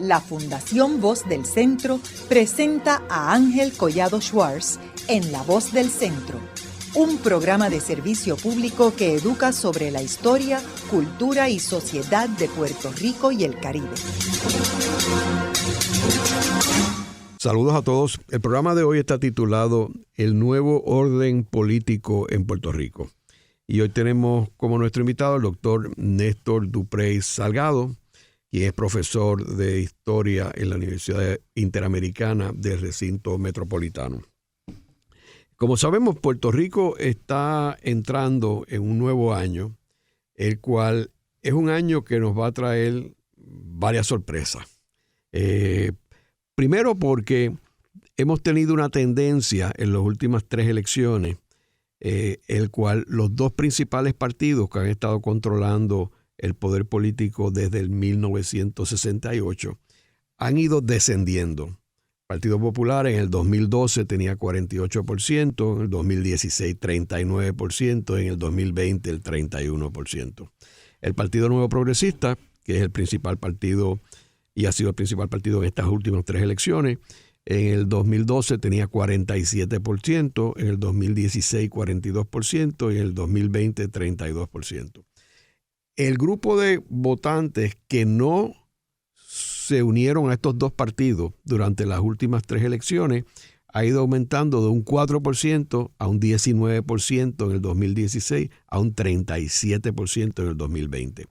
la Fundación Voz del Centro presenta a Ángel Collado Schwartz en La Voz del Centro, un programa de servicio público que educa sobre la historia, cultura y sociedad de Puerto Rico y el Caribe. Saludos a todos. El programa de hoy está titulado El nuevo orden político en Puerto Rico. Y hoy tenemos como nuestro invitado al doctor Néstor Duprey Salgado, quien es profesor de Historia en la Universidad Interamericana del Recinto Metropolitano. Como sabemos, Puerto Rico está entrando en un nuevo año, el cual es un año que nos va a traer varias sorpresas. Primero porque hemos tenido una tendencia en las últimas 3 elecciones, el cual los 2 principales partidos que han estado controlando el poder político desde el 1968 han ido descendiendo. El Partido Popular en el 2012 tenía 48%, en el 2016 39%, en el 2020 el 31%. El Partido Nuevo Progresista, que es el principal partido y ha sido el principal partido en estas últimas 3 elecciones, en el 2012 tenía 47%, en el 2016 42% y en el 2020 32%. El grupo de votantes que no se unieron a estos 2 partidos durante las últimas 3 elecciones ha ido aumentando de un 4% a un 19% en el 2016 a un 37% en el 2020.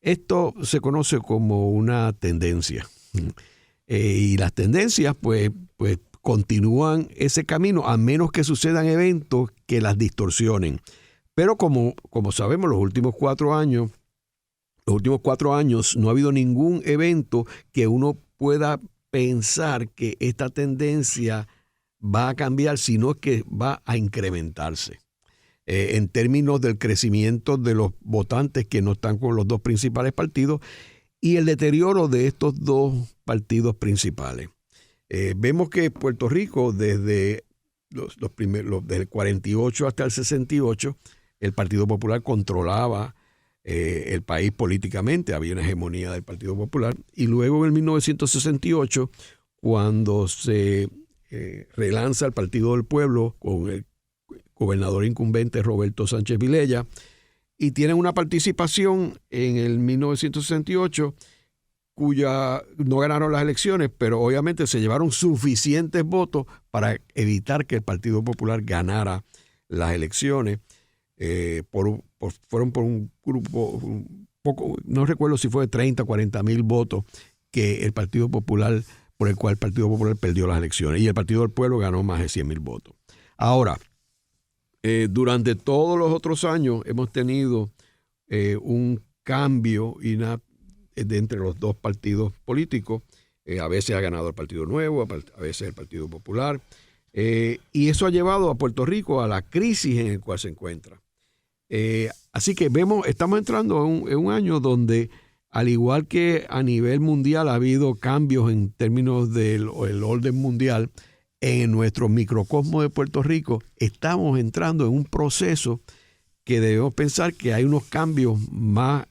Esto se conoce como una tendencia. Y las tendencias pues continúan ese camino a menos que sucedan eventos que las distorsionen. Pero como sabemos, los últimos 4 años no ha habido ningún evento que uno pueda pensar que esta tendencia va a cambiar, sino que va a incrementarse. En términos del crecimiento de los votantes que no están con los 2 principales partidos y el deterioro de estos 2 partidos principales. Vemos que Puerto Rico desde desde el 48 hasta el 68, el Partido Popular controlaba el país políticamente, había una hegemonía del Partido Popular, y luego en 1968, cuando se relanza el Partido del Pueblo con el gobernador incumbente Roberto Sánchez Vilella, y tienen una participación en el 1968 cuya no ganaron las elecciones, pero obviamente se llevaron suficientes votos para evitar que el Partido Popular ganara las elecciones. Fueron por un grupo, poco, no recuerdo si fue de 30 o 40 mil votos que el Partido Popular, por el cual el Partido Popular perdió las elecciones, y el Partido del Pueblo ganó más de 100 mil votos. Ahora, durante todos los otros años hemos tenido un cambio entre los 2 partidos políticos. A veces ha ganado el Partido Nuevo, a veces el Partido Popular, y eso ha llevado a Puerto Rico a la crisis en la cual se encuentra. Así que estamos entrando en un año donde, al igual que a nivel mundial ha habido cambios en términos del orden mundial, en nuestro microcosmo de Puerto Rico estamos entrando en un proceso que debemos pensar que hay unos cambios más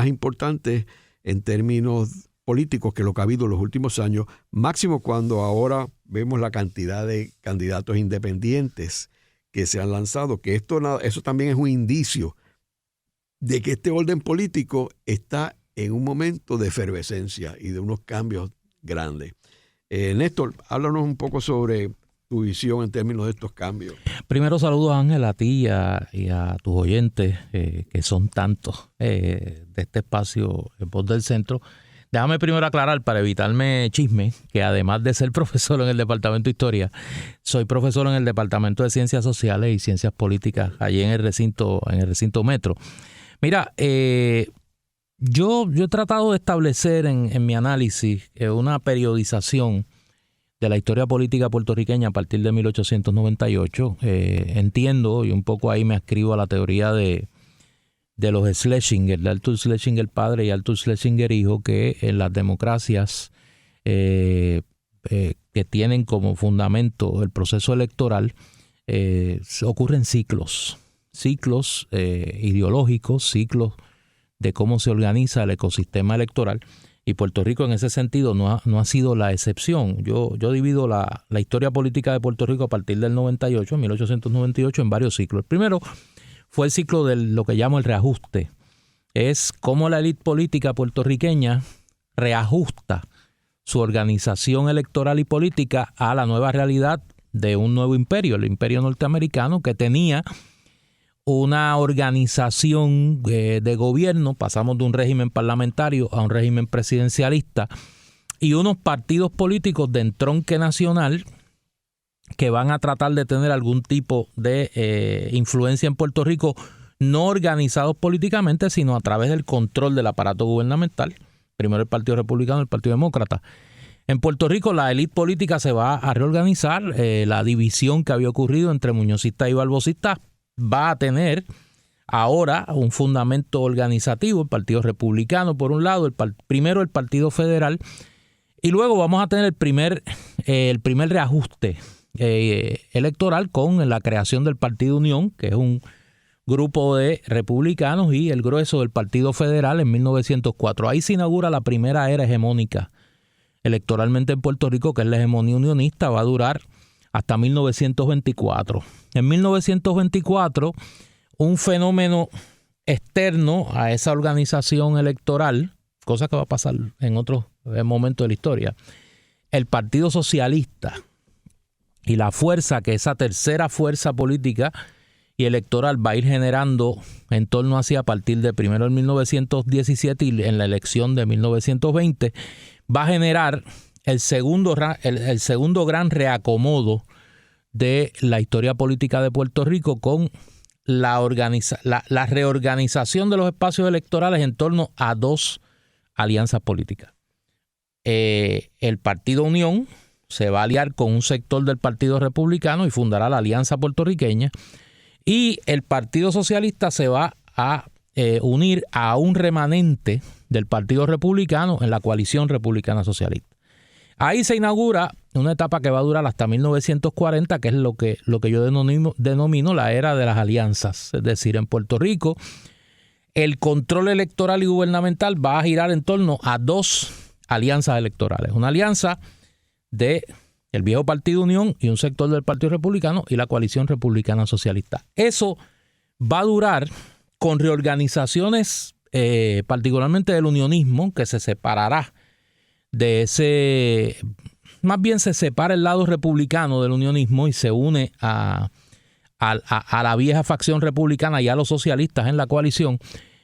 importantes en términos políticos que lo que ha habido en los últimos años, máximo cuando ahora vemos la cantidad de candidatos independientes que se han lanzado, que eso también es un indicio de que este orden político está en un momento de efervescencia y de unos cambios grandes. Néstor, háblanos un poco sobre tu visión en términos de estos cambios. Primero saludos, Ángel, a ti y a tus oyentes, que son tantos, de este espacio en Voz del Centro. Déjame primero aclarar, para evitarme chisme, que además de ser profesor en el Departamento de Historia, soy profesor en el Departamento de Ciencias Sociales y Ciencias Políticas, allí en el recinto Metro. Mira, yo he tratado de establecer en mi análisis una periodización de la historia política puertorriqueña a partir de 1898. Entiendo, y un poco ahí me ascribo a la teoría de los Schlesinger, de Arthur Schlesinger padre y Arthur Schlesinger hijo, que en las democracias que tienen como fundamento el proceso electoral ocurren ciclos ideológicos, ciclos de cómo se organiza el ecosistema electoral. Y Puerto Rico en ese sentido no ha sido la excepción. Yo divido la historia política de Puerto Rico a partir del 98, 1898, en varios ciclos. El primero fue el ciclo de lo que llamo el reajuste. Es cómo la élite política puertorriqueña reajusta su organización electoral y política a la nueva realidad de un nuevo imperio, el imperio norteamericano, que tenía una organización de gobierno. Pasamos de un régimen parlamentario a un régimen presidencialista y unos partidos políticos de entronque nacional que van a tratar de tener algún tipo de influencia en Puerto Rico, no organizados políticamente, sino a través del control del aparato gubernamental. Primero el Partido Republicano y el Partido Demócrata. En Puerto Rico la élite política se va a reorganizar. La división que había ocurrido entre muñozistas y balbosistas va a tener ahora un fundamento organizativo. El Partido Republicano, por un lado, primero el Partido Federal, y luego vamos a tener el primer reajuste electoral con la creación del Partido Unión, que es un grupo de republicanos, y el grueso del Partido Federal en 1904. Ahí se inaugura la primera era hegemónica electoralmente en Puerto Rico, que es la hegemonía unionista. Va a durar hasta 1924. En 1924, un fenómeno externo a esa organización electoral, cosa que va a pasar en otros momentos de la historia, el Partido Socialista y la fuerza que esa tercera fuerza política y electoral va a ir generando en torno hacia a partir de primero en 1917 y en la elección de 1920, va a generar el segundo gran reacomodo de la historia política de Puerto Rico, con la reorganización de los espacios electorales en torno a dos alianzas políticas. El Partido Unión se va a aliar con un sector del Partido Republicano y fundará la Alianza Puertorriqueña, y el Partido Socialista se va a unir a un remanente del Partido Republicano en la coalición republicana socialista. Ahí se inaugura una etapa que va a durar hasta 1940, que es lo que yo denomino la era de las alianzas. Es decir, en Puerto Rico el control electoral y gubernamental va a girar en torno a dos alianzas electorales. Una alianza de el viejo Partido Unión y un sector del Partido Republicano y la coalición republicana socialista. Eso va a durar con reorganizaciones, particularmente del unionismo, que se separará de ese, más bien se separa el lado republicano del unionismo y se une a la vieja facción republicana y a los socialistas en la coalición,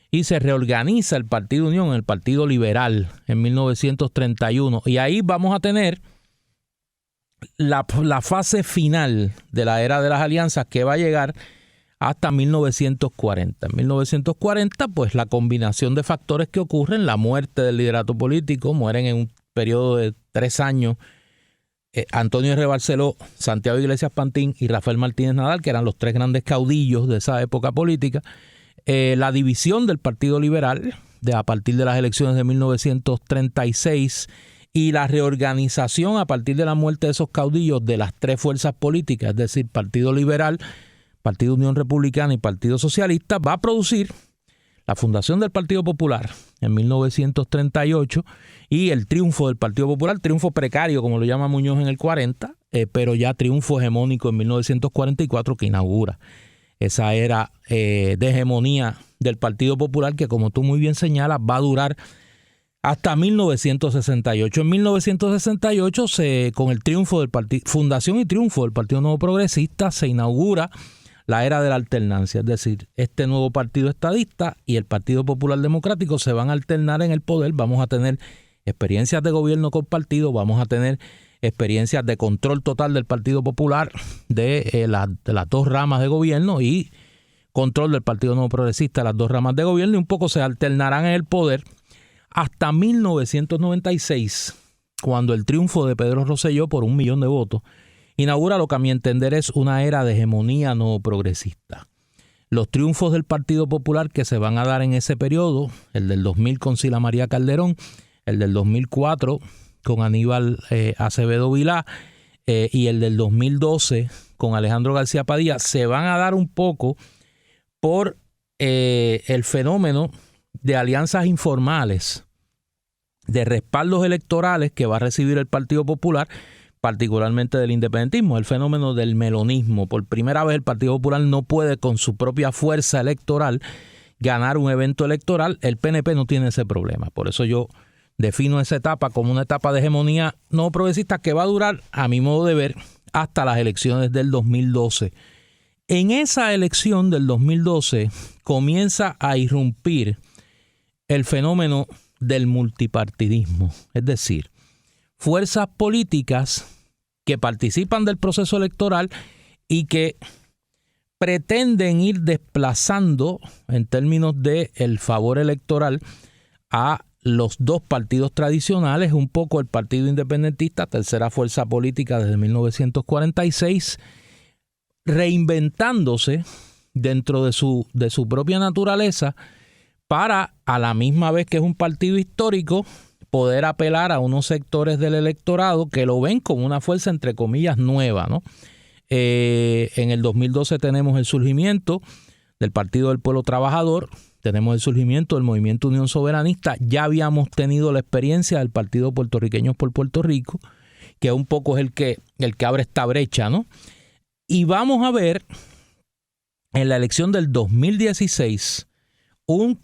y se reorganiza el Partido Unión en el Partido Liberal en 1931. Y ahí vamos a tener la fase final de la era de las alianzas, que va a llegar hasta 1940. En 1940, pues la combinación de factores que ocurren, la muerte del liderato político, mueren en un periodo de 3 años Antonio R. Barceló, Santiago Iglesias Pantín y Rafael Martínez Nadal, que eran los 3 grandes caudillos de esa época política. La división del Partido Liberal a partir de las elecciones de 1936 y la reorganización a partir de la muerte de esos caudillos de las 3 fuerzas políticas, es decir, Partido Liberal, Partido Unión Republicana y Partido Socialista, va a producir la fundación del Partido Popular en 1938 y el triunfo del Partido Popular, triunfo precario como lo llama Muñoz en el 40, pero ya triunfo hegemónico en 1944, que inaugura esa era de hegemonía del Partido Popular, que como tú muy bien señalas va a durar hasta 1968. En 1968, con el triunfo del fundación y triunfo del Partido Nuevo Progresista, se inaugura la era de la alternancia, es decir, este nuevo partido estadista y el Partido Popular Democrático se van a alternar en el poder. Vamos a tener experiencias de gobierno compartido, vamos a tener experiencias de control total del Partido Popular de las 2 ramas de gobierno y control del Partido Nuevo Progresista de las 2 ramas de gobierno, y un poco se alternarán en el poder hasta 1996, cuando el triunfo de Pedro Rosselló por 1 millón de votos inaugura lo que a mi entender es una era de hegemonía no progresista. Los triunfos del Partido Popular que se van a dar en ese periodo, el del 2000 con Sila María Calderón, el del 2004 con Aníbal Acevedo Vilá y el del 2012 con Alejandro García Padilla, se van a dar un poco por el fenómeno de alianzas informales, de respaldos electorales que va a recibir el Partido Popular, particularmente del independentismo, el fenómeno del melonismo. Por primera vez el Partido Popular no puede con su propia fuerza electoral ganar un evento electoral. El PNP no tiene ese problema. Por eso yo defino esa etapa como una etapa de hegemonía no progresista que va a durar, a mi modo de ver, hasta las elecciones del 2012. En esa elección del 2012 comienza a irrumpir el fenómeno del multipartidismo, es decir, fuerzas políticas que participan del proceso electoral y que pretenden ir desplazando en términos de el favor electoral a los dos partidos tradicionales, un poco el Partido Independentista, tercera fuerza política desde 1946, reinventándose dentro de su propia naturaleza para, a la misma vez que es un partido histórico, poder apelar a unos sectores del electorado que lo ven como una fuerza, entre comillas, nueva, ¿no? En el 2012 tenemos el surgimiento del Partido del Pueblo Trabajador, tenemos el surgimiento del Movimiento Unión Soberanista, ya habíamos tenido la experiencia del Partido Puertorriqueños por Puerto Rico, que un poco es el que abre esta brecha, ¿no? Y vamos a ver en la elección del 2016 un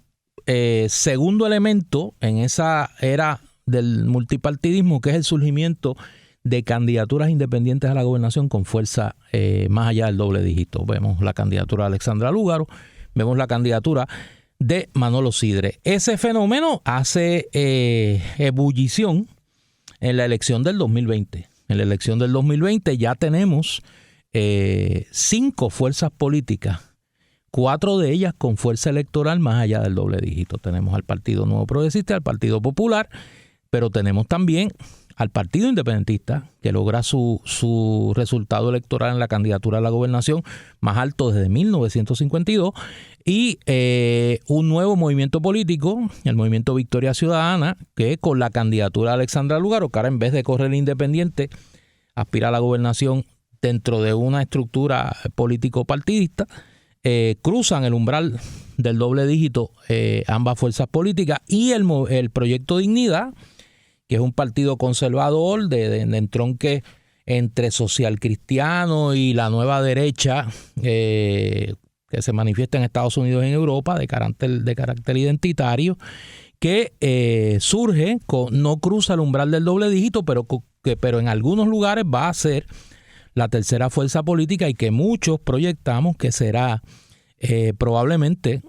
segundo elemento en esa era del multipartidismo, que es el surgimiento de candidaturas independientes a la gobernación con fuerza más allá del doble dígito. Vemos la candidatura de Alexandra Lúgaro, vemos la candidatura de Manolo Sidre. Ese fenómeno hace ebullición en la elección del 2020. En la elección del 2020 ya tenemos 5 fuerzas políticas, 4 de ellas con fuerza electoral más allá del doble dígito. Tenemos al Partido Nuevo Progresista, al Partido Popular, pero tenemos también al Partido Independentista, que logra su resultado electoral en la candidatura a la gobernación más alto desde 1952, y un nuevo movimiento político, el Movimiento Victoria Ciudadana, que con la candidatura de Alexandra Lúgaro, que ahora en vez de correr independiente, aspira a la gobernación dentro de una estructura político-partidista, cruzan el umbral del doble dígito ambas fuerzas políticas, y el Proyecto Dignidad, que es un partido conservador de entronque entre social cristiano y la nueva derecha que se manifiesta en Estados Unidos y en Europa de carácter identitario, que surge, no cruza el umbral del doble dígito, pero en algunos lugares va a ser la tercera fuerza política, y que muchos proyectamos que será probablemente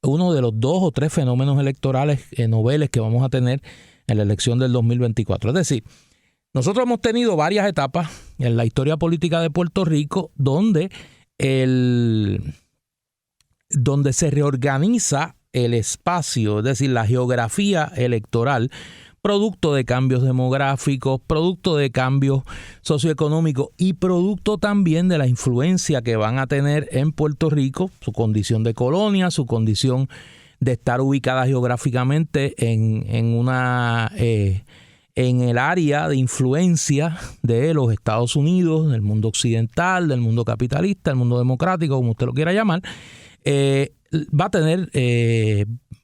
uno de los 2 o 3 fenómenos electorales noveles que vamos a tener en la elección del 2024. Es decir, nosotros hemos tenido varias etapas en la historia política de Puerto Rico donde se reorganiza el espacio, es decir, la geografía electoral, producto de cambios demográficos, producto de cambios socioeconómicos y producto también de la influencia que van a tener en Puerto Rico, su condición de colonia, su condición de estar ubicada geográficamente en el área de influencia de los Estados Unidos, del mundo occidental, del mundo capitalista, del mundo democrático, como usted lo quiera llamar, va a tener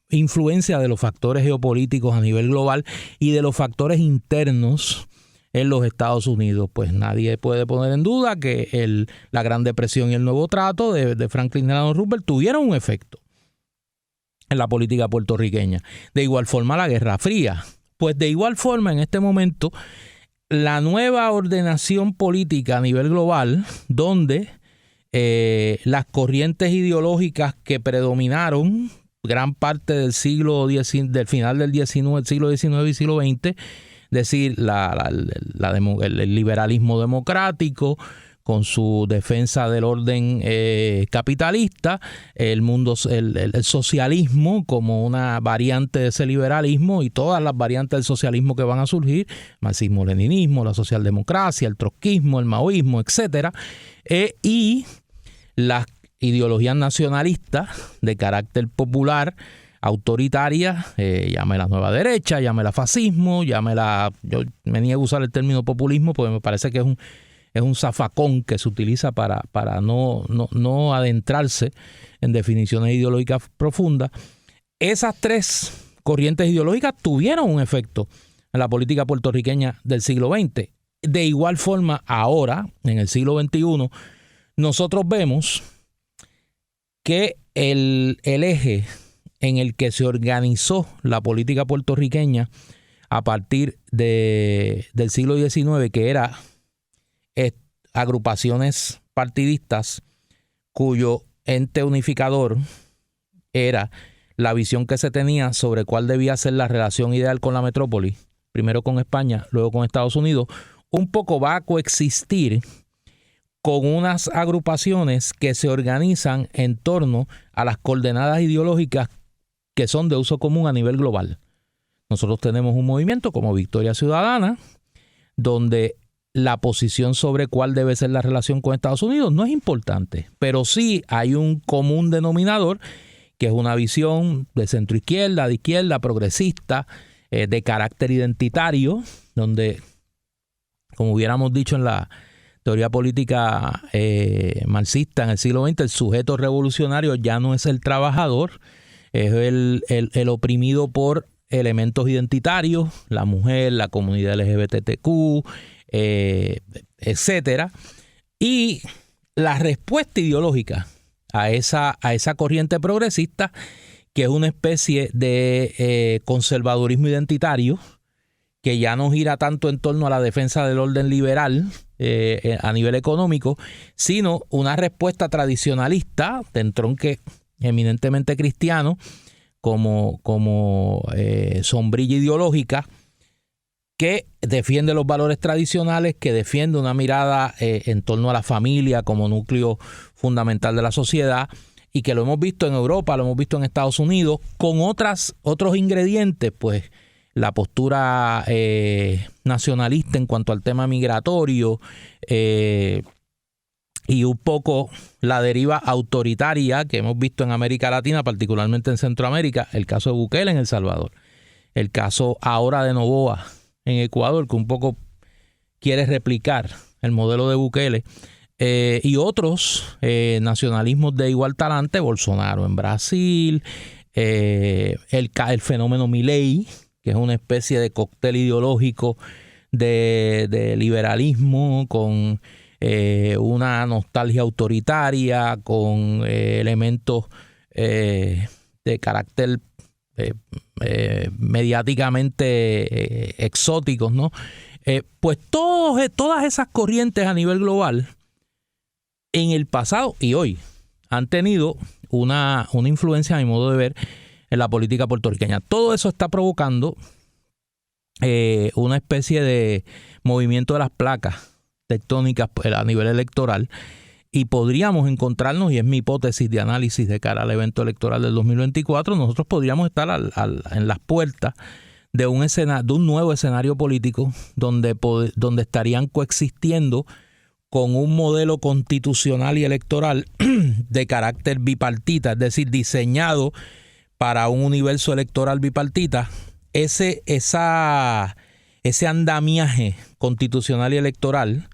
influencia de los factores geopolíticos a nivel global y de los factores internos en los Estados Unidos. Pues nadie puede poner en duda que la Gran Depresión y el Nuevo Trato de Franklin Delano Roosevelt tuvieron un efecto en la política puertorriqueña. De igual forma la Guerra Fría. Pues de igual forma en este momento la nueva ordenación política a nivel global, donde las corrientes ideológicas que predominaron gran parte del del final del siglo XIX y siglo XX, es decir, el liberalismo democrático con su defensa del orden capitalista, el socialismo como una variante de ese liberalismo y todas las variantes del socialismo que van a surgir, marxismo-leninismo, la socialdemocracia, el trotskismo, el maoísmo, etcétera, y las ideologías nacionalistas de carácter popular, autoritaria, llámela nueva derecha, llámela fascismo, yo me niego a usar el término populismo porque me parece que es un zafacón que se utiliza para no adentrarse en definiciones ideológicas profundas. esas tres corrientes ideológicas tuvieron un efecto en la política puertorriqueña del siglo XX. De igual forma, ahora, en el siglo XXI, nosotros vemos que el eje en el que se organizó la política puertorriqueña a partir del siglo XIX, que era agrupaciones partidistas cuyo ente unificador era la visión que se tenía sobre cuál debía ser la relación ideal con la metrópoli, primero con España, luego con Estados Unidos, un poco va a coexistir con unas agrupaciones que se organizan en torno a las coordenadas ideológicas que son de uso común a nivel global. Nosotros tenemos un movimiento como Victoria Ciudadana, donde la posición sobre cuál debe ser la relación con Estados Unidos no es importante, pero sí hay un común denominador que es una visión de centroizquierda, de izquierda, progresista, de carácter identitario, donde, como hubiéramos dicho en la teoría política marxista en el siglo XX, el sujeto revolucionario ya no es el trabajador, es el oprimido por elementos identitarios, la mujer, la comunidad LGBTQ, etcétera. Y la respuesta ideológica a esa corriente progresista, que es una especie de conservadurismo identitario, que ya no gira tanto en torno a la defensa del orden liberal a nivel económico, sino una respuesta tradicionalista de entronque eminentemente cristiano, como sombrilla ideológica, que defiende los valores tradicionales, que defiende una mirada en torno a la familia como núcleo fundamental de la sociedad, y que lo hemos visto en Europa, lo hemos visto en Estados Unidos, con otros ingredientes, pues la postura nacionalista en cuanto al tema migratorio, y un poco la deriva autoritaria que hemos visto en América Latina, particularmente en Centroamérica, el caso de Bukele en El Salvador, el caso ahora de Noboa en Ecuador, que un poco quiere replicar el modelo de Bukele, y otros nacionalismos de igual talante, Bolsonaro en Brasil, el fenómeno Milei, que es una especie de cóctel ideológico de liberalismo con una nostalgia autoritaria, con elementos de carácter mediáticamente exóticos, ¿no? Pues todas esas corrientes a nivel global, en el pasado y hoy, han tenido una influencia, a mi modo de ver, en la política puertorriqueña. Todo eso está provocando una especie de movimiento de las placas tectónicas a nivel electoral, y podríamos encontrarnos, y es mi hipótesis de análisis de cara al evento electoral del 2024, nosotros podríamos estar en las puertas de un nuevo escenario político donde estarían coexistiendo con un modelo constitucional y electoral de carácter bipartita, es decir, diseñado para un universo electoral bipartita. Ese andamiaje constitucional y electoral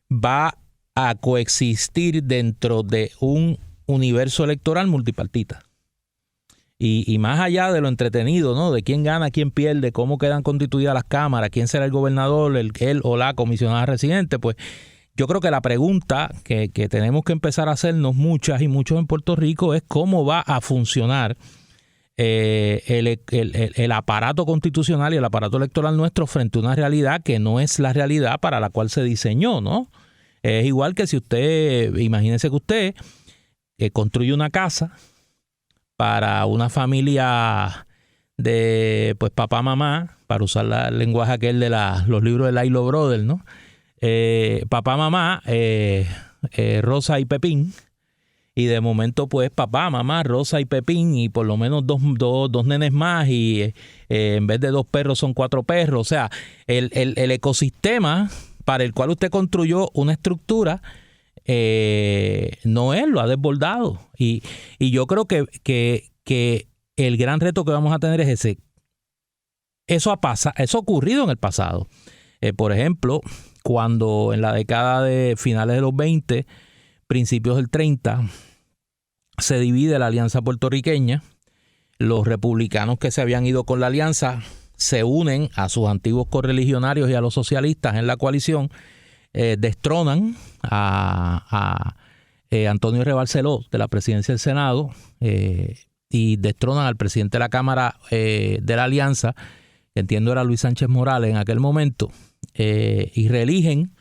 va a coexistir dentro de un universo electoral multipartita. Y más allá de lo entretenido, ¿no? De quién gana, quién pierde, cómo quedan constituidas las cámaras, quién será el gobernador, él o la comisionada residente, pues yo creo que la pregunta que tenemos que empezar a hacernos muchas y muchos en Puerto Rico es cómo va a funcionar el aparato constitucional y el aparato electoral nuestro frente a una realidad que no es la realidad para la cual se diseñó, ¿no? Es igual que si imagínese que usted construye una casa para una familia de pues papá, mamá, para usar el lenguaje aquel de los libros de Lailo Brothers, ¿no? Papá, mamá, Rosa y Pepín. Y de momento, pues, papá, mamá, Rosa y Pepín, y por lo menos dos nenes más, y en vez de 2 perros son 4 perros. O sea, el ecosistema para el cual usted construyó una estructura, no lo ha desbordado. Y yo creo que el gran reto que vamos a tener es ese. Eso ha ocurrido en el pasado. Por ejemplo, cuando en la década de finales de los 20, principios del 30, se divide la alianza puertorriqueña, los republicanos que se habían ido con la alianza se unen a sus antiguos correligionarios y a los socialistas en la coalición, destronan a Antonio R. Barceló de la presidencia del Senado y destronan al presidente de la Cámara de la Alianza, que entiendo era Luis Sánchez Morales en aquel momento, y reeligen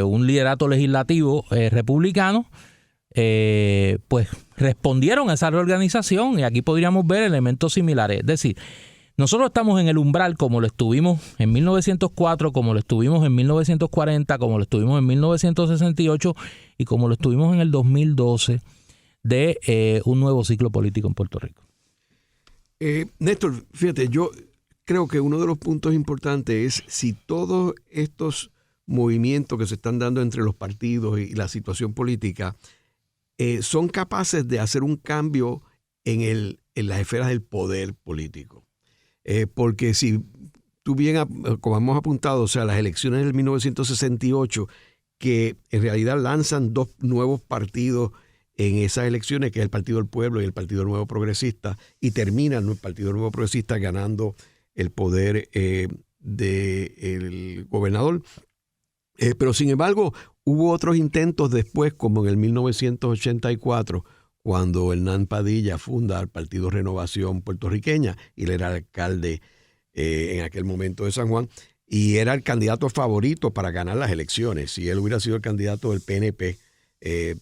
un liderato legislativo republicano. Pues respondieron a esa reorganización, y aquí podríamos ver elementos similares. Es decir, nosotros estamos en el umbral, como lo estuvimos en 1904, como lo estuvimos en 1940, como lo estuvimos en 1968 y como lo estuvimos en el 2012, de un nuevo ciclo político en Puerto Rico. Néstor, fíjate, yo creo que uno de los puntos importantes es si todos estos movimientos que se están dando entre los partidos y la situación política son capaces de hacer un cambio en las esferas del poder político. Porque si tú bien, como hemos apuntado, o sea, las elecciones del 1968, que en realidad lanzan dos nuevos partidos en esas elecciones, que es el Partido del Pueblo y el Partido Nuevo Progresista, y terminan el Partido Nuevo Progresista ganando el poder del gobernador. Pero sin embargo, hubo otros intentos después, como en el 1984, cuando Hernán Padilla funda el Partido Renovación Puertorriqueña, y él era alcalde en aquel momento de San Juan, y era el candidato favorito para ganar las elecciones. Si él hubiera sido el candidato del PNP,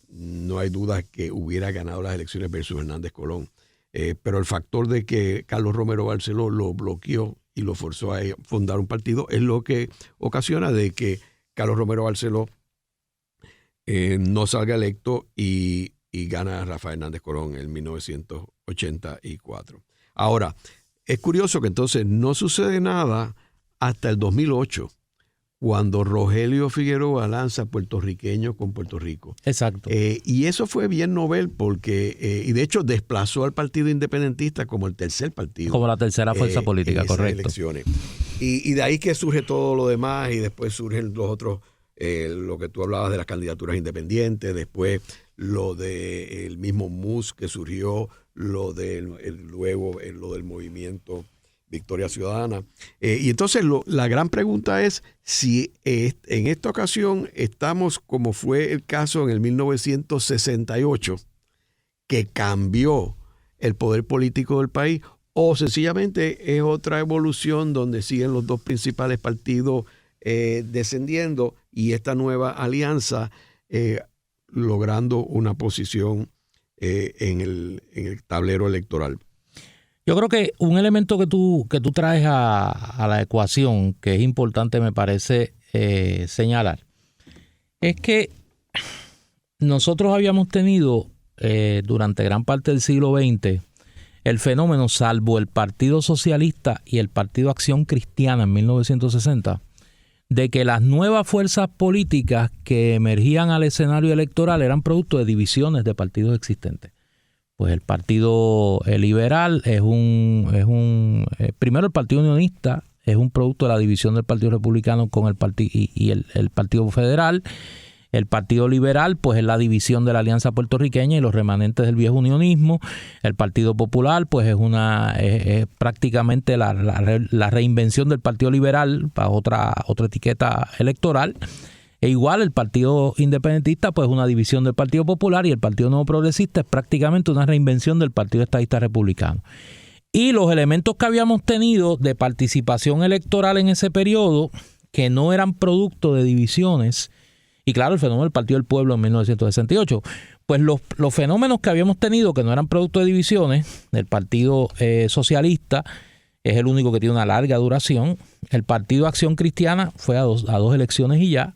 no hay duda que hubiera ganado las elecciones versus Hernández Colón. Pero el factor de que Carlos Romero Barceló lo bloqueó y lo forzó a fundar un partido es lo que ocasiona de que Carlos Romero Barceló no salga electo y gana Rafael Hernández Colón en 1984. Ahora, es curioso que entonces no sucede nada hasta el 2008, cuando Rogelio Figueroa lanza Puertorriqueños con Puerto Rico. Exacto. Y eso fue bien novel porque, y de hecho desplazó al Partido Independentista como el tercer partido. Como la tercera fuerza política, correcto. Elecciones. Y de ahí que surge todo lo demás, y después surgen los otros, lo que tú hablabas de las candidaturas independientes, después lo del mismo MUS que surgió, lo del movimiento Victoria Ciudadana. Y entonces la gran pregunta es si en esta ocasión estamos como fue el caso en el 1968, que cambió el poder político del país, o sencillamente es otra evolución donde siguen los dos principales partidos descendiendo y esta nueva alianza logrando una posición en el tablero electoral. Yo creo que un elemento que tú traes a la ecuación, que es importante, me parece señalar, es que nosotros habíamos tenido durante gran parte del siglo XX el fenómeno, salvo el Partido Socialista y el Partido Acción Cristiana en 1960, de que las nuevas fuerzas políticas que emergían al escenario electoral eran producto de divisiones de partidos existentes. Pues el Partido Liberal primero el Partido Unionista es un producto de la división del Partido Republicano con el Partido Federal. El Partido Liberal pues es la división de la Alianza Puertorriqueña y los remanentes del viejo unionismo. El Partido Popular pues es prácticamente la reinvención del Partido Liberal para otra etiqueta electoral. E igual el Partido Independentista pues es una división del Partido Popular, y el Partido Nuevo Progresista es prácticamente una reinvención del Partido Estadista Republicano. Y los elementos que habíamos tenido de participación electoral en ese periodo, que no eran producto de divisiones, y claro, el fenómeno del Partido del Pueblo en 1968, pues los fenómenos que habíamos tenido que no eran producto de divisiones, el Partido Socialista es el único que tiene una larga duración, el Partido Acción Cristiana fue a dos elecciones y ya,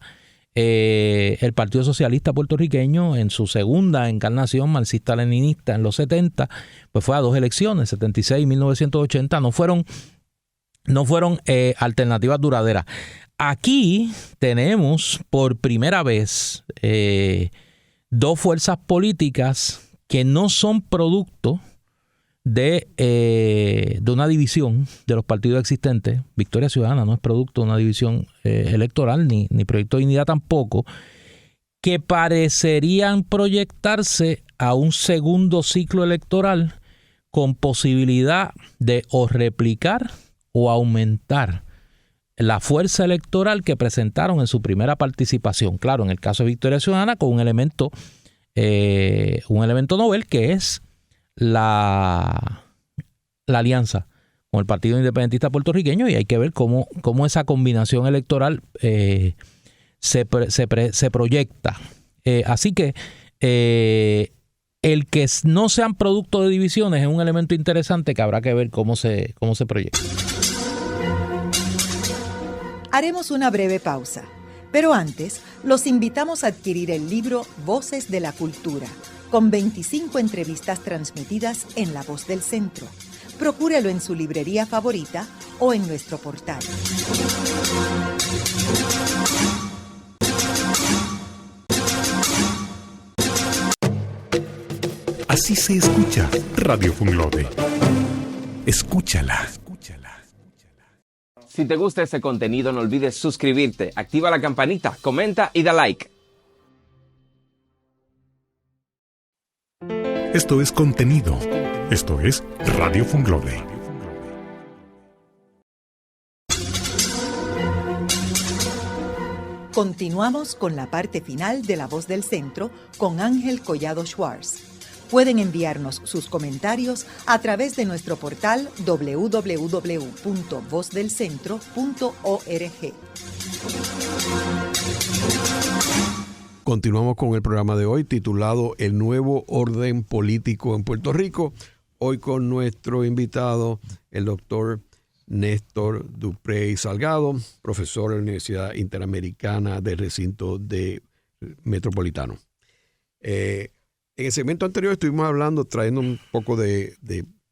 el Partido Socialista Puertorriqueño en su segunda encarnación marxista-leninista en los 70, pues fue a dos elecciones, 76 y 1980, no fueron alternativas duraderas. Aquí tenemos por primera vez dos fuerzas políticas que no son producto de una división de los partidos existentes. Victoria Ciudadana no es producto de una división electoral, ni Proyecto de Dignidad tampoco, que parecerían proyectarse a un segundo ciclo electoral con posibilidad de o replicar o aumentar la fuerza electoral que presentaron en su primera participación. Claro, en el caso de Victoria Ciudadana, con un elemento novel, que es la alianza con el Partido Independentista Puertorriqueño, y hay que ver cómo esa combinación electoral se proyecta. Así que el que no sean producto de divisiones es un elemento interesante que habrá que ver cómo se proyecta. Haremos una breve pausa, pero antes los invitamos a adquirir el libro Voces de la Cultura, con 25 entrevistas transmitidas en La Voz del Centro. Procúrelo en su librería favorita o en nuestro portal. Así se escucha Radio Funglode. Escúchala. Si te gusta este contenido, no olvides suscribirte, activa la campanita, comenta y da like. Esto es contenido. Esto es Radio Funglode. Continuamos con la parte final de La Voz del Centro con Ángel Collado Schwartz. Pueden enviarnos sus comentarios a través de nuestro portal www.vozdelcentro.org. Continuamos con el programa de hoy titulado El nuevo orden político en Puerto Rico. Hoy con nuestro invitado, el doctor Néstor Duprey Salgado, profesor de la Universidad Interamericana del Recinto Metropolitano. En el segmento anterior estuvimos hablando, trayendo un poco de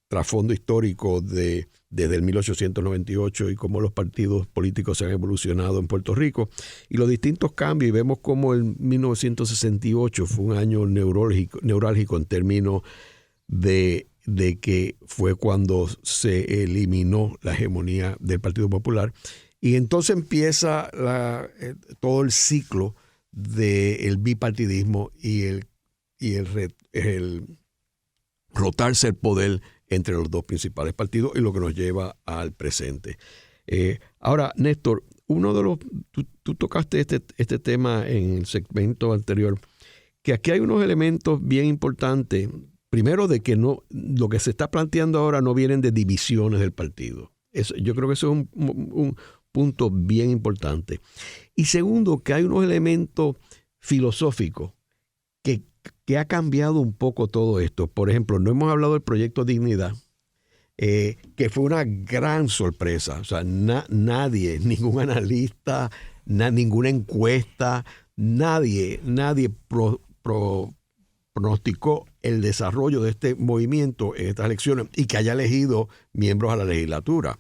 trasfondo histórico desde el 1898 y cómo los partidos políticos se han evolucionado en Puerto Rico y los distintos cambios, y vemos cómo el 1968 fue un año neurálgico en términos de que fue cuando se eliminó la hegemonía del Partido Popular, y entonces empieza todo el ciclo del bipartidismo y el rotarse el poder entre los dos principales partidos, y lo que nos lleva al presente. Ahora, Néstor, tú tocaste este tema en el segmento anterior, que aquí hay unos elementos bien importantes. Primero, de que lo que se está planteando ahora no vienen de divisiones del partido. Yo creo que eso es un punto bien importante. Y segundo, que hay unos elementos filosóficos que ha cambiado un poco todo esto. Por ejemplo, no hemos hablado del proyecto Dignidad, que fue una gran sorpresa. O sea, nadie, ningún analista, ninguna encuesta, nadie pronosticó el desarrollo de este movimiento en estas elecciones y que haya elegido miembros a la legislatura,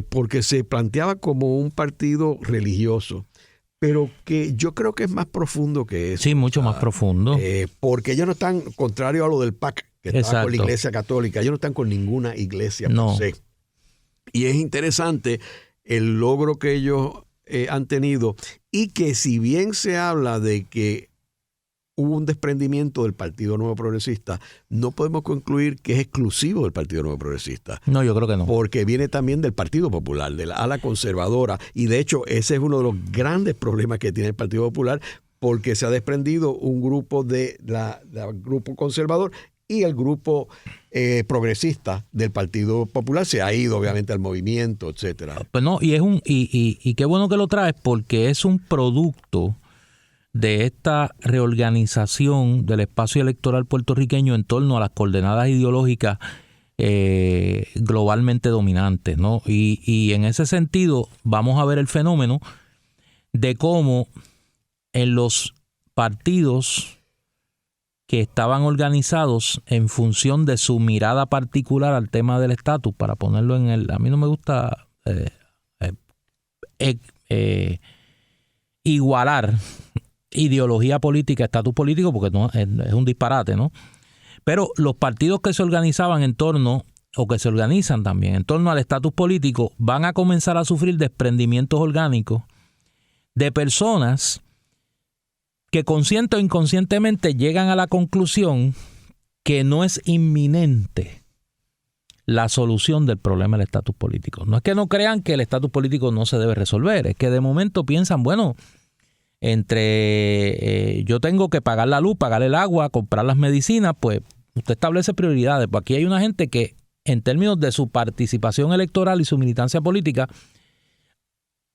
porque se planteaba como un partido religioso, pero que yo creo que es más profundo que eso. Sí, mucho más profundo. Porque ellos no están, contrario a lo del PAC, que estaba con la Iglesia Católica, ellos no están con ninguna iglesia per se. Y es interesante el logro que ellos han tenido, y que si bien se habla de que hubo un desprendimiento del Partido Nuevo Progresista, no podemos concluir que es exclusivo del Partido Nuevo Progresista. No, yo creo que no. Porque viene también del Partido Popular, de la ala conservadora. Y de hecho, ese es uno de los grandes problemas que tiene el Partido Popular, porque se ha desprendido un grupo grupo conservador, y el grupo progresista del Partido Popular se ha ido obviamente al movimiento, etcétera. Pues no, y qué bueno que lo traes, porque es un producto de esta reorganización del espacio electoral puertorriqueño en torno a las coordenadas ideológicas globalmente dominantes, ¿no? Y en ese sentido vamos a ver el fenómeno de cómo en los partidos que estaban organizados en función de su mirada particular al tema del estatus, para ponerlo en a mí no me gusta igualar ideología política, estatus político, porque no, es un disparate, ¿no? Pero los partidos que se organizaban en torno, o que se organizan también en torno al estatus político, van a comenzar a sufrir desprendimientos orgánicos de personas que consciente o inconscientemente llegan a la conclusión que no es inminente la solución del problema del estatus político. No es que no crean que el estatus político no se debe resolver, es que de momento piensan, bueno, entre yo tengo que pagar la luz, pagar el agua, comprar las medicinas, pues usted establece prioridades. Pues aquí hay una gente que en términos de su participación electoral y su militancia política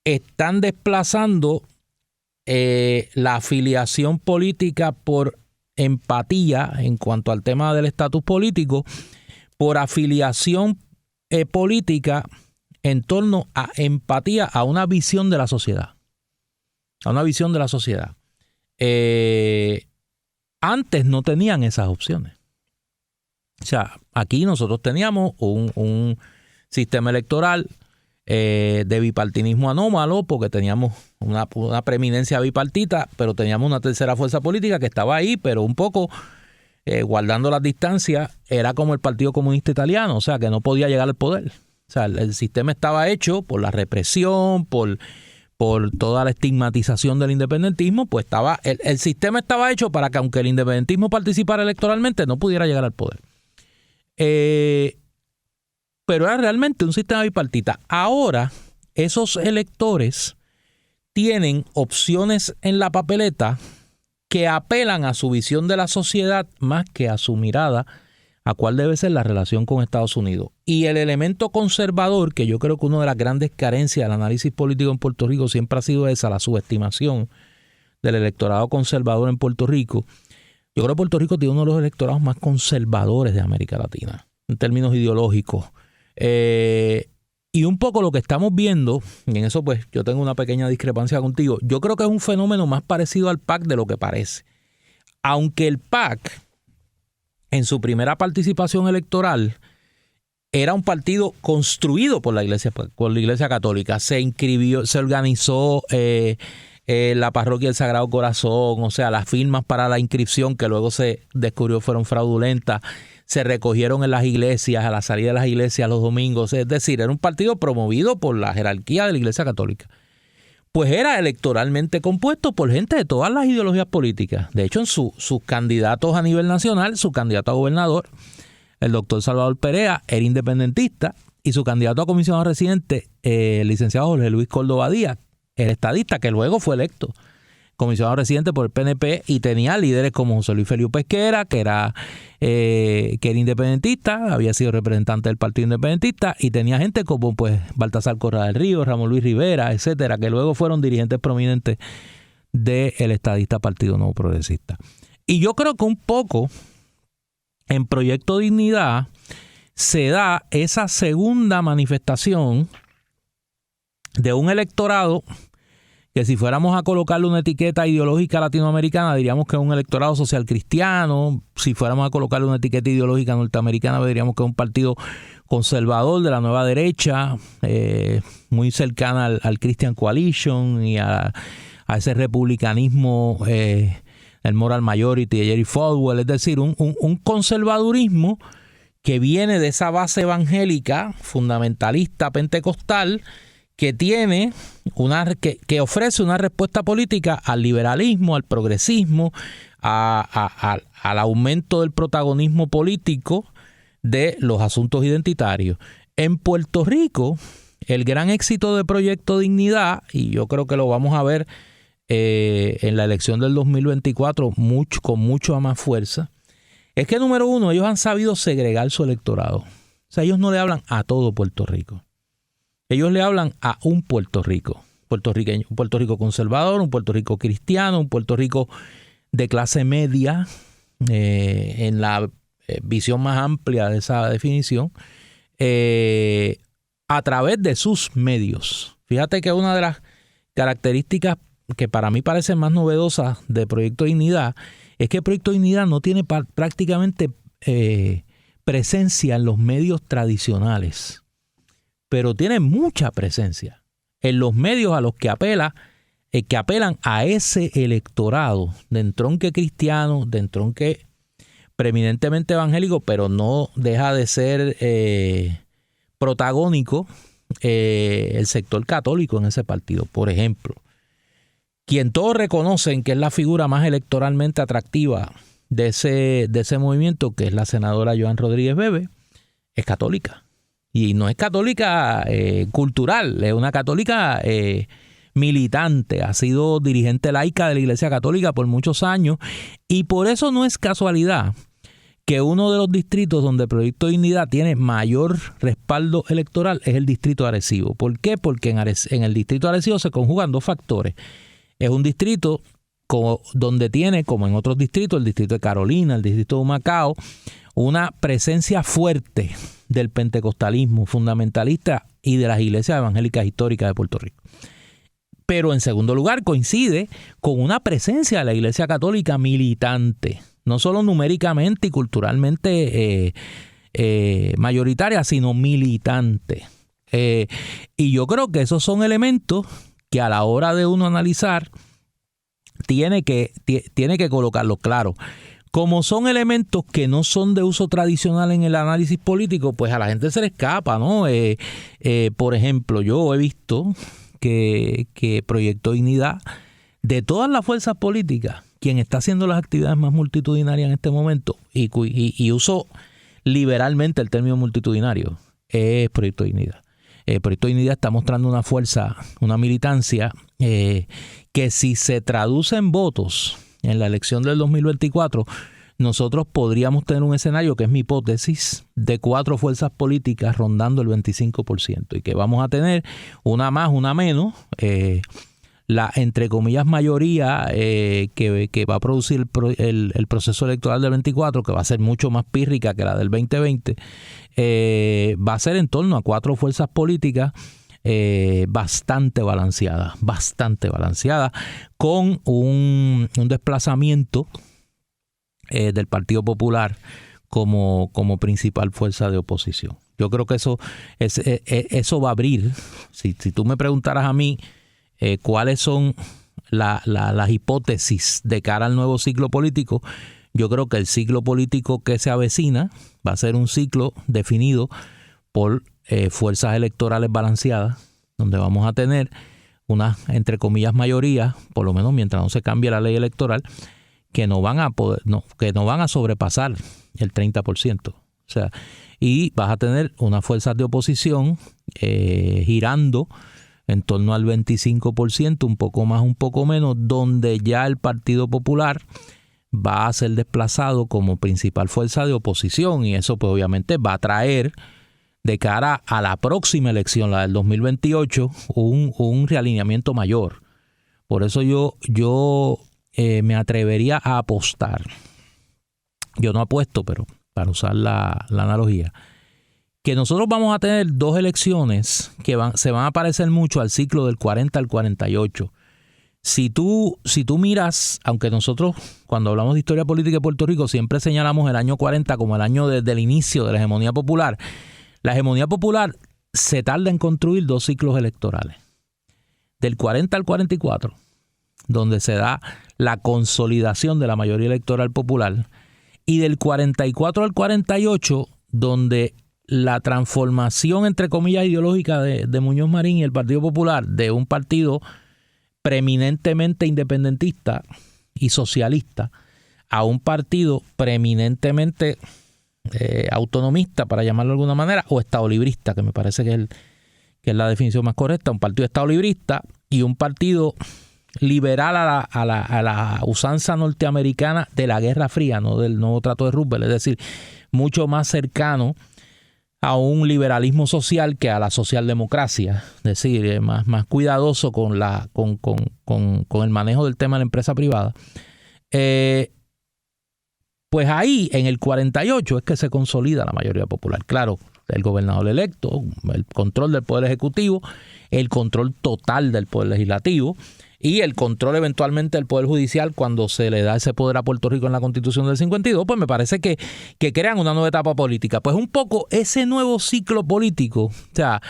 están desplazando la afiliación política por empatía en cuanto al tema del estatus político, por afiliación política en torno a empatía a una visión de la sociedad. A una visión de la sociedad. Antes no tenían esas opciones. O sea, aquí nosotros teníamos un sistema electoral de bipartinismo anómalo, porque teníamos una preeminencia bipartita, pero teníamos una tercera fuerza política que estaba ahí, pero un poco guardando las distancias. Era como el Partido Comunista Italiano, o sea, que no podía llegar al poder. O sea, el sistema estaba hecho por la represión, por toda la estigmatización del independentismo, pues el sistema estaba hecho para que aunque el independentismo participara electoralmente, no pudiera llegar al poder. Pero era realmente un sistema bipartita. Ahora, esos electores tienen opciones en la papeleta que apelan a su visión de la sociedad más que a su mirada a cuál debe ser la relación con Estados Unidos. Y el elemento conservador, que yo creo que una de las grandes carencias del análisis político en Puerto Rico siempre ha sido esa, la subestimación del electorado conservador en Puerto Rico. Yo creo que Puerto Rico tiene uno de los electorados más conservadores de América Latina, en términos ideológicos. Y un poco lo que estamos viendo, y en eso pues yo tengo una pequeña discrepancia contigo, yo creo que es un fenómeno más parecido al PAC de lo que parece. Aunque el PAC, en su primera participación electoral, era un partido construido por la Iglesia Católica. Se inscribió, se organizó la parroquia del Sagrado Corazón, o sea, las firmas para la inscripción que luego se descubrió fueron fraudulentas, se recogieron en las iglesias, a la salida de las iglesias los domingos. Es decir, era un partido promovido por la jerarquía de la Iglesia Católica. Pues era electoralmente compuesto por gente de todas las ideologías políticas. De hecho, en sus candidatos a nivel nacional, su candidato a gobernador, el doctor Salvador Perea, era independentista, y su candidato a comisionado residente, el licenciado Jorge Luis Córdoba Díaz, era estadista, que luego fue electo comisionado residente por el PNP, y tenía líderes como José Luis Feliu Pesquera, que era independentista, había sido representante del Partido Independentista, y tenía gente como pues Baltasar Correa del Río, Ramón Luis Rivera, etcétera, que luego fueron dirigentes prominentes del estadista Partido Nuevo Progresista. Y yo creo que un poco en Proyecto Dignidad se da esa segunda manifestación de un electorado que, si fuéramos a colocarle una etiqueta ideológica latinoamericana, diríamos que es un electorado social cristiano. Si fuéramos a colocarle una etiqueta ideológica norteamericana, diríamos que es un partido conservador de la nueva derecha, muy cercana al Christian Coalition y a ese republicanismo, el moral majority de Jerry Falwell. Es decir, un conservadurismo que viene de esa base evangélica, fundamentalista, pentecostal, que tiene que ofrece una respuesta política al liberalismo, al progresismo, al aumento del protagonismo político de los asuntos identitarios. En Puerto Rico, el gran éxito de Proyecto Dignidad, y yo creo que lo vamos a ver en la elección del 2024 con mucho más fuerza, es que, número uno, ellos han sabido segregar su electorado. O sea, ellos no le hablan a todo Puerto Rico. Ellos le hablan a un Puerto Rico, puertorriqueño, un Puerto Rico conservador, un Puerto Rico cristiano, un Puerto Rico de clase media, en la visión más amplia de esa definición, a través de sus medios. Fíjate que una de las características que para mí parecen más novedosas de Proyecto Dignidad es que Proyecto Dignidad no tiene prácticamente presencia en los medios tradicionales, pero tiene mucha presencia en los medios a los que apelan a ese electorado de entronque cristiano, de entronque preeminentemente evangélico, pero no deja de ser protagónico el sector católico en ese partido. Por ejemplo, quien todos reconocen que es la figura más electoralmente atractiva de ese movimiento, que es la senadora Joan Rodríguez Bebe, es católica. Y no es católica cultural, es una católica militante, ha sido dirigente laica de la Iglesia Católica por muchos años, y por eso no es casualidad que uno de los distritos donde Proyecto Dignidad tiene mayor respaldo electoral es el distrito de Arecibo. ¿Por qué? Porque en el distrito de Arecibo se conjugan dos factores. Es un distrito donde tiene, como en otros distritos, el distrito de Carolina, el distrito de Humacao, una presencia fuerte del pentecostalismo fundamentalista y de las iglesias evangélicas históricas de Puerto Rico. Pero en segundo lugar coincide con una presencia de la Iglesia Católica militante, no solo numéricamente y culturalmente mayoritaria, sino militante. Y yo creo que esos son elementos que a la hora de uno analizar tiene que colocarlo claro. Como son elementos que no son de uso tradicional en el análisis político, pues a la gente se le escapa, ¿no? Por ejemplo, yo he visto que Proyecto Dignidad, de todas las fuerzas políticas, quien está haciendo las actividades más multitudinarias en este momento, y uso liberalmente el término multitudinario, es Proyecto Dignidad. Proyecto Dignidad está mostrando una fuerza, una militancia que si se traduce en votos en la elección del 2024, nosotros podríamos tener un escenario, que es mi hipótesis, de 4 fuerzas políticas rondando el 25%, y que vamos a tener una más, una menos, la entre comillas mayoría que va a producir el proceso electoral del 24, que va a ser mucho más pírrica que la del 2020, va a ser en torno a 4 fuerzas políticas bastante balanceada, con un desplazamiento del Partido Popular como principal fuerza de oposición. Yo creo que eso va a abrir. Si tú me preguntaras a mí cuáles son las hipótesis de cara al nuevo ciclo político, yo creo que el ciclo político que se avecina va a ser un ciclo definido por fuerzas electorales balanceadas, donde vamos a tener unas, entre comillas, mayorías, por lo menos mientras no se cambie la ley electoral, que no van a sobrepasar el 30%. O sea, y vas a tener unas fuerzas de oposición girando en torno al 25%, un poco más, un poco menos, donde ya el Partido Popular va a ser desplazado como principal fuerza de oposición, y eso pues obviamente va a traer de cara a la próxima elección, la del 2028, un realineamiento mayor. Por eso yo me atrevería a apostar. Yo no apuesto, pero para usar la analogía, que nosotros vamos a tener 2 elecciones que se van a parecer mucho al ciclo del 40 al 48. Si tú miras, aunque nosotros cuando hablamos de historia política de Puerto Rico siempre señalamos el año 40 como el año desde el inicio de la hegemonía popular, la hegemonía popular se tarda en construir 2 ciclos electorales. Del 40 al 44, donde se da la consolidación de la mayoría electoral popular, y del 44 al 48, donde la transformación, entre comillas, ideológica de Muñoz Marín y el Partido Popular, de un partido preeminentemente independentista y socialista a un partido preeminentemente autonomista, para llamarlo de alguna manera, o estadolibrista, que me parece que es la definición más correcta, un partido estadolibrista y un partido liberal a la usanza norteamericana de la Guerra Fría, no del nuevo trato de Roosevelt, es decir, mucho más cercano a un liberalismo social que a la socialdemocracia, es decir, más cuidadoso con el manejo del tema de la empresa privada. Pues ahí, en el 48, es que se consolida la mayoría popular. Claro, el gobernador electo, el control del poder ejecutivo, el control total del poder legislativo y el control eventualmente del poder judicial cuando se le da ese poder a Puerto Rico en la Constitución del 52, pues me parece que crean una nueva etapa política. Pues un poco ese nuevo ciclo político, o sea,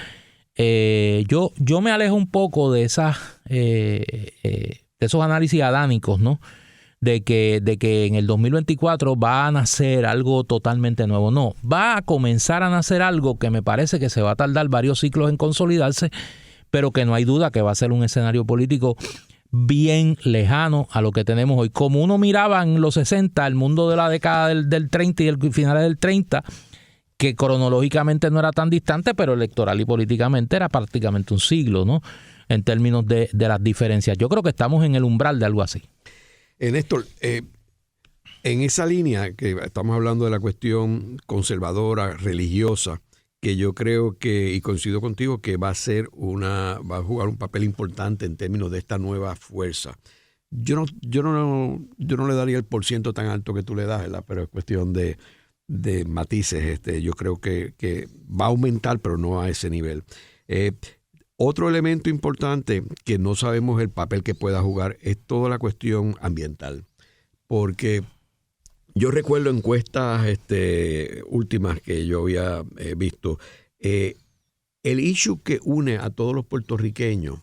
yo me alejo un poco de esos análisis adánicos, ¿no? De que en el 2024 va a nacer algo totalmente nuevo. No, va a comenzar a nacer algo que me parece que se va a tardar varios ciclos en consolidarse, pero que no hay duda que va a ser un escenario político bien lejano a lo que tenemos hoy. Como uno miraba en los 60, el mundo de la década del 30 y el finales del 30, que cronológicamente no era tan distante, pero electoral y políticamente era prácticamente un siglo, ¿no? En términos de las diferencias. Yo creo que estamos en el umbral de algo así. Néstor, en esa línea que estamos hablando de la cuestión conservadora, religiosa, que yo creo que, y coincido contigo, que va a jugar un papel importante en términos de esta nueva fuerza. Yo no le daría el % tan alto que tú le das, ¿verdad? Pero es cuestión de matices. Yo creo que va a aumentar, pero no a ese nivel. Otro elemento importante que no sabemos el papel que pueda jugar es toda la cuestión ambiental. Porque yo recuerdo encuestas últimas que yo había visto. El issue que une a todos los puertorriqueños,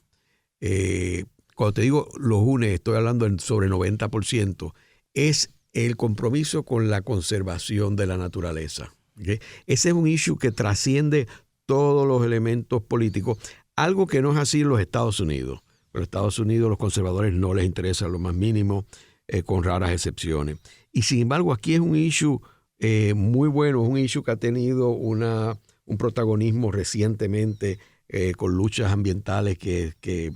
cuando te digo los une, estoy hablando sobre 90%, es el compromiso con la conservación de la naturaleza. ¿Okay? Ese es un issue que trasciende todos los elementos políticos, algo que no es así en los Estados Unidos. En los Estados Unidos los conservadores no les interesa lo más mínimo, con raras excepciones. Y sin embargo aquí es un issue muy bueno, es un issue que ha tenido un protagonismo recientemente con luchas ambientales que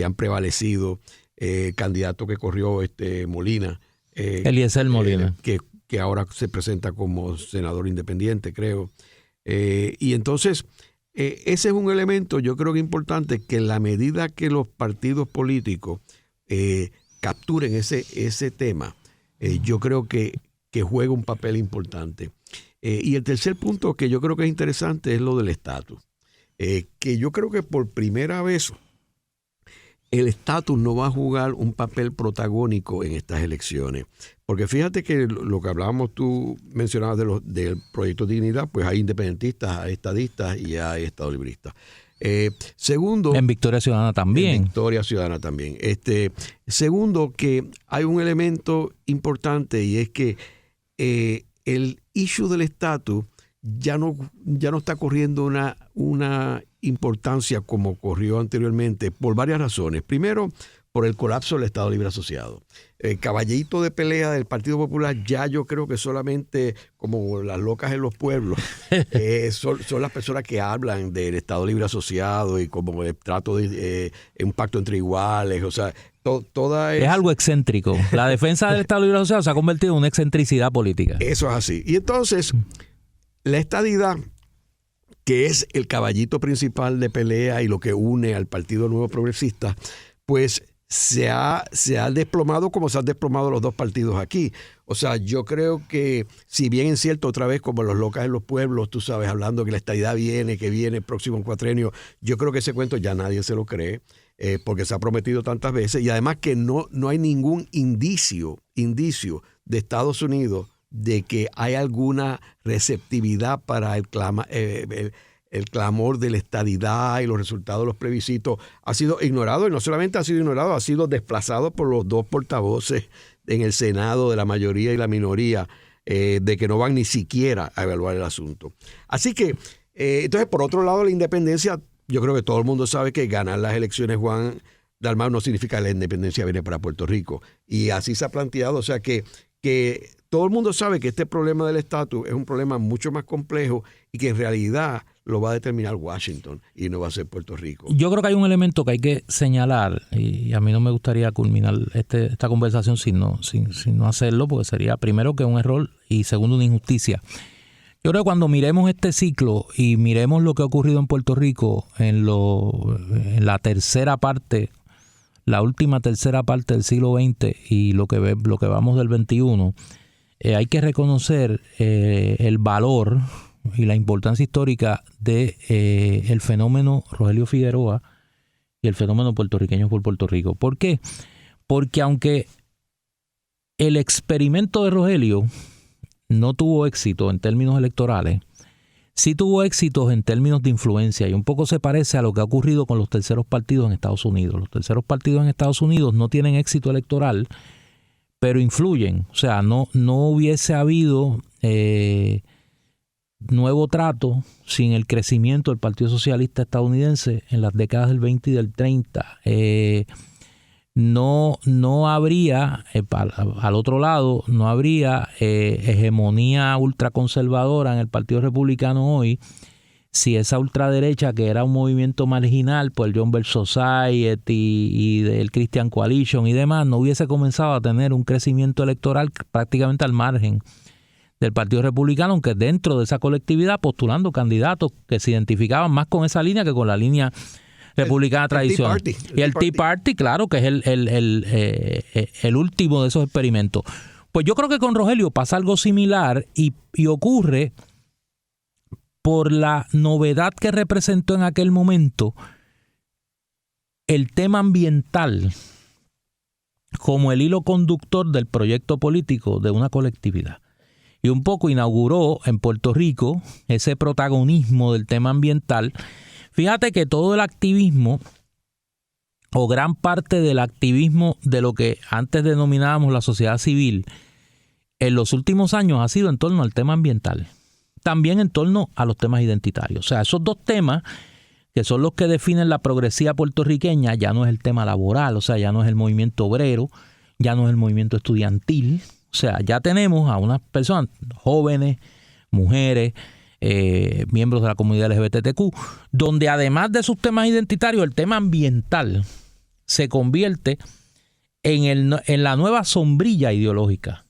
han prevalecido. El candidato que corrió, Molina, Eliezer Molina, que ahora se presenta como senador independiente, creo. Y entonces, ese es un elemento, yo creo que importante, que en la medida que los partidos políticos capturen ese tema, yo creo que juega un papel importante. Y el tercer punto que yo creo que es interesante es lo del estatus. Que yo creo que por primera vez el estatus no va a jugar un papel protagónico en estas elecciones. Porque fíjate que lo que hablábamos, tú mencionabas del Proyecto Dignidad, pues hay independentistas, hay estadistas y hay estadolibristas. Segundo, en Victoria Ciudadana también. En Victoria Ciudadana también. Segundo, que hay un elemento importante y es que el issue del estatus ya no está corriendo una importancia como ocurrió anteriormente por varias razones. Primero, por el colapso del Estado Libre Asociado. El caballito de pelea del Partido Popular ya yo creo que solamente como las locas en los pueblos son las personas que hablan del Estado Libre Asociado y como el trato de un pacto entre iguales, o sea, toda es algo excéntrico. La defensa del Estado Libre Asociado se ha convertido en una excentricidad política. Eso es así. Y entonces, la estadidad, que es el caballito principal de pelea y lo que une al Partido Nuevo Progresista, pues se ha desplomado como se han desplomado los dos partidos aquí. O sea, yo creo que, si bien es cierto, otra vez como los locas en los pueblos, tú sabes, hablando que la estadidad que viene el próximo cuatrenio, yo creo que ese cuento ya nadie se lo cree, porque se ha prometido tantas veces, y además que no hay ningún indicio de Estados Unidos de que hay alguna receptividad para el clamor de la estadidad y los resultados de los plebiscitos. Ha sido ignorado, y no solamente ha sido ignorado, ha sido desplazado por los dos portavoces en el Senado de la mayoría y la minoría, de que no van ni siquiera a evaluar el asunto. Así que, entonces, por otro lado, la independencia, yo creo que todo el mundo sabe que ganar las elecciones, Juan Dalmau, no significa que la independencia viene para Puerto Rico. Y así se ha planteado, o sea que todo el mundo sabe que este problema del estatus es un problema mucho más complejo y que en realidad lo va a determinar Washington y no va a ser Puerto Rico. Yo creo que hay un elemento que hay que señalar, y a mí no me gustaría culminar esta conversación sin no hacerlo, porque sería primero que un error y segundo una injusticia. Yo creo que cuando miremos este ciclo y miremos lo que ha ocurrido en Puerto Rico en la tercera parte, la última tercera parte del siglo XX y lo que vamos del XXI, hay que reconocer el valor y la importancia histórica de el fenómeno Rogelio Figueroa y el fenómeno puertorriqueños por Puerto Rico. ¿Por qué? Porque aunque el experimento de Rogelio no tuvo éxito en términos electorales, sí tuvo éxitos en términos de influencia, y un poco se parece a lo que ha ocurrido con los terceros partidos en Estados Unidos. Los terceros partidos en Estados Unidos no tienen éxito electoral, pero influyen. O sea, no hubiese habido nuevo trato sin el crecimiento del Partido Socialista estadounidense en las décadas del 20 y del 30. no habría, al otro lado, no habría hegemonía ultraconservadora en el Partido Republicano hoy si esa ultraderecha, que era un movimiento marginal por el John Birch Society y del Christian Coalition y demás, no hubiese comenzado a tener un crecimiento electoral prácticamente al margen del Partido Republicano, aunque dentro de esa colectividad postulando candidatos que se identificaban más con esa línea que con la línea republicana tradicional. Y el Tea Party, claro, que es el último de esos experimentos. Pues yo creo que con Rogelio pasa algo similar y ocurre por la novedad que representó en aquel momento el tema ambiental como el hilo conductor del proyecto político de una colectividad. Y un poco inauguró en Puerto Rico ese protagonismo del tema ambiental. Fíjate que todo el activismo, o gran parte del activismo de lo que antes denominábamos la sociedad civil, en los últimos años ha sido en torno al tema ambiental. También en torno a los temas identitarios. O sea, esos dos temas que son los que definen la progresía puertorriqueña, ya no es el tema laboral, o sea, ya no es el movimiento obrero, ya no es el movimiento estudiantil. O sea, ya tenemos a unas personas jóvenes, mujeres, miembros de la comunidad LGBTQ, donde además de sus temas identitarios, el tema ambiental se convierte en la nueva sombrilla ideológica.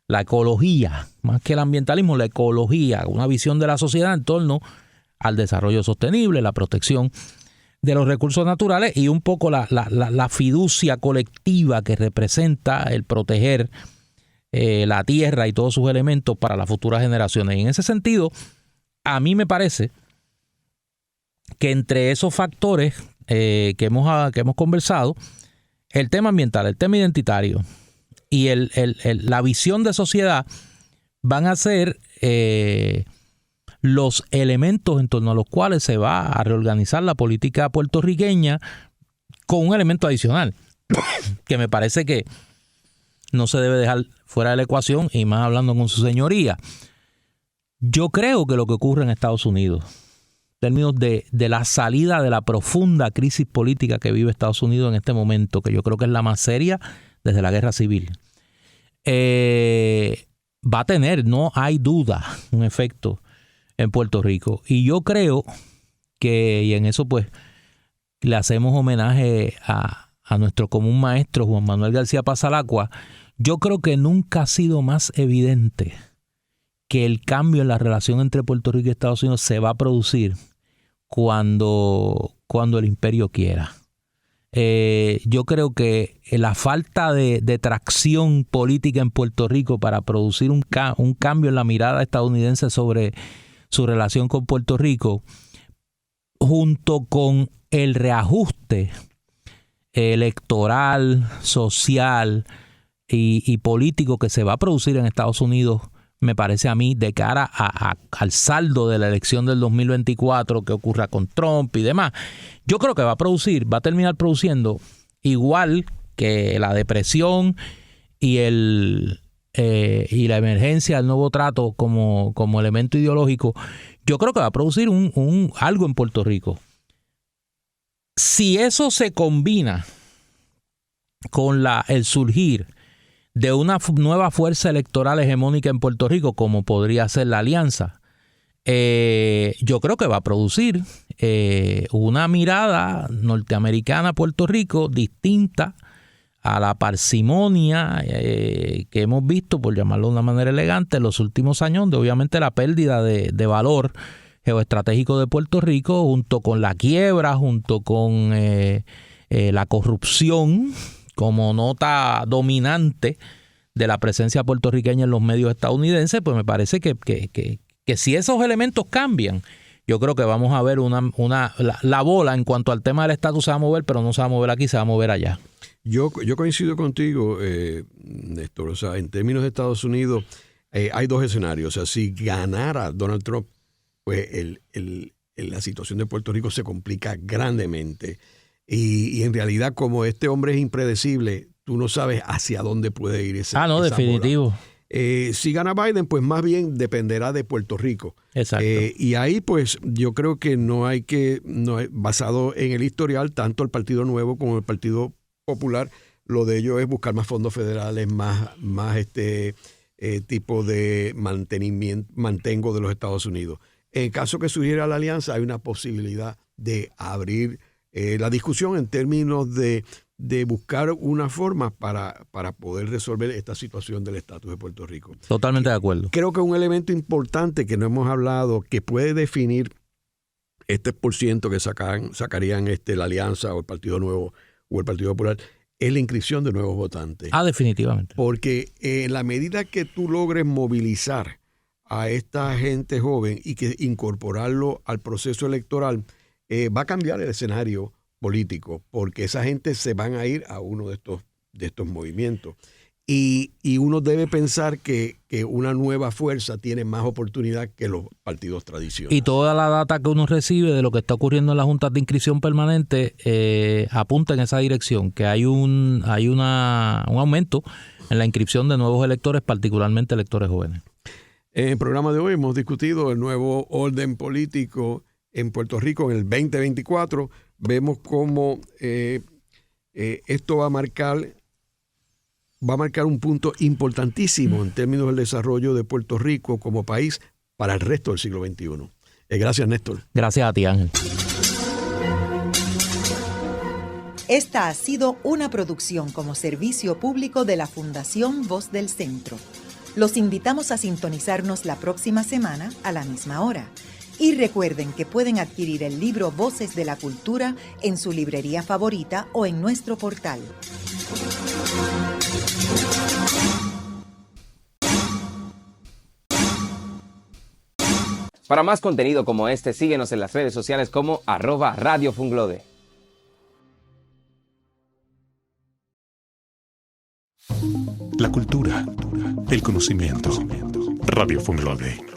La ecología, más que el ambientalismo, la ecología, una visión de la sociedad en torno al desarrollo sostenible, la protección de los recursos naturales y un poco la fiducia colectiva que representa el proteger la tierra y todos sus elementos para las futuras generaciones. Y en ese sentido, a mí me parece que entre esos factores que hemos conversado, el tema ambiental, el tema identitario y la visión de sociedad van a ser los elementos en torno a los cuales se va a reorganizar la política puertorriqueña, con un elemento adicional que me parece que no se debe dejar fuera de la ecuación, y más hablando con su señoría. Yo creo que lo que ocurre en Estados Unidos, en términos de la salida de la profunda crisis política que vive Estados Unidos en este momento, que yo creo que es la más seria desde la guerra civil, va a tener, no hay duda, un efecto en Puerto Rico. Y yo creo que, y en eso pues le hacemos homenaje a nuestro común maestro Juan Manuel García Pasalacua, yo creo que nunca ha sido más evidente que el cambio en la relación entre Puerto Rico y Estados Unidos se va a producir cuando el imperio quiera. Yo creo que la falta de tracción política en Puerto Rico para producir un cambio en la mirada estadounidense sobre su relación con Puerto Rico, junto con el reajuste electoral, social y político que se va a producir en Estados Unidos, me parece a mí, de cara al saldo de la elección del 2024, que ocurra con Trump y demás, yo creo que va a terminar produciendo, igual que la depresión y la emergencia del nuevo trato como elemento ideológico, yo creo que va a producir algo en Puerto Rico. Si eso se combina con el surgir de una nueva fuerza electoral hegemónica en Puerto Rico, como podría ser la Alianza, yo creo que va a producir una mirada norteamericana a Puerto Rico distinta a la parsimonia que hemos visto, por llamarlo de una manera elegante, en los últimos años, donde obviamente la pérdida de valor geoestratégico de Puerto Rico, junto con la quiebra, junto con la corrupción como nota dominante de la presencia puertorriqueña en los medios estadounidenses, pues me parece que si esos elementos cambian, yo creo que vamos a ver la bola en cuanto al tema del estatus se va a mover, pero no se va a mover aquí, se va a mover allá. Yo coincido contigo, Néstor. O sea, en términos de Estados Unidos, hay dos escenarios. O sea, si ganara Donald Trump, pues la situación de Puerto Rico se complica grandemente. Y en realidad, como este hombre es impredecible, tú no sabes hacia dónde puede ir esa definitivo. Bola. Si gana Biden, pues más bien dependerá de Puerto Rico. Exacto. Y ahí, pues, yo creo que basado en el historial, tanto el Partido Nuevo como el Partido Popular, lo de ellos es buscar más fondos federales, más tipo de mantengo de los Estados Unidos. En caso que surgiera la alianza, hay una posibilidad de abrir la discusión en términos de buscar una forma para poder resolver esta situación del estatus de Puerto Rico. Totalmente de acuerdo. Creo que un elemento importante que no hemos hablado, que puede definir este % que sacarían la alianza o el Partido Nuevo o el Partido Popular, es la inscripción de nuevos votantes. Definitivamente. Porque en la medida que tú logres movilizar a esta gente joven y que incorporarlo al proceso electoral, va a cambiar el escenario político, porque esa gente se van a ir a uno de estos movimientos. Y uno debe pensar que una nueva fuerza tiene más oportunidad que los partidos tradicionales. Y toda la data que uno recibe de lo que está ocurriendo en las juntas de inscripción permanente apunta en esa dirección, que hay un aumento en la inscripción de nuevos electores, particularmente electores jóvenes. En el programa de hoy hemos discutido el nuevo orden político en Puerto Rico en el 2024. Vemos cómo esto va a marcar un punto importantísimo en términos del desarrollo de Puerto Rico como país para el resto del siglo XXI. Gracias, Néstor. Gracias a ti, Ángel. Esta ha sido una producción como servicio público de la Fundación Voz del Centro. Los invitamos a sintonizarnos la próxima semana a la misma hora. Y recuerden que pueden adquirir el libro Voces de la Cultura en su librería favorita o en nuestro portal. Para más contenido como este, síguenos en las redes sociales como @Radio Funglode. La cultura, el conocimiento. Radio Funglode.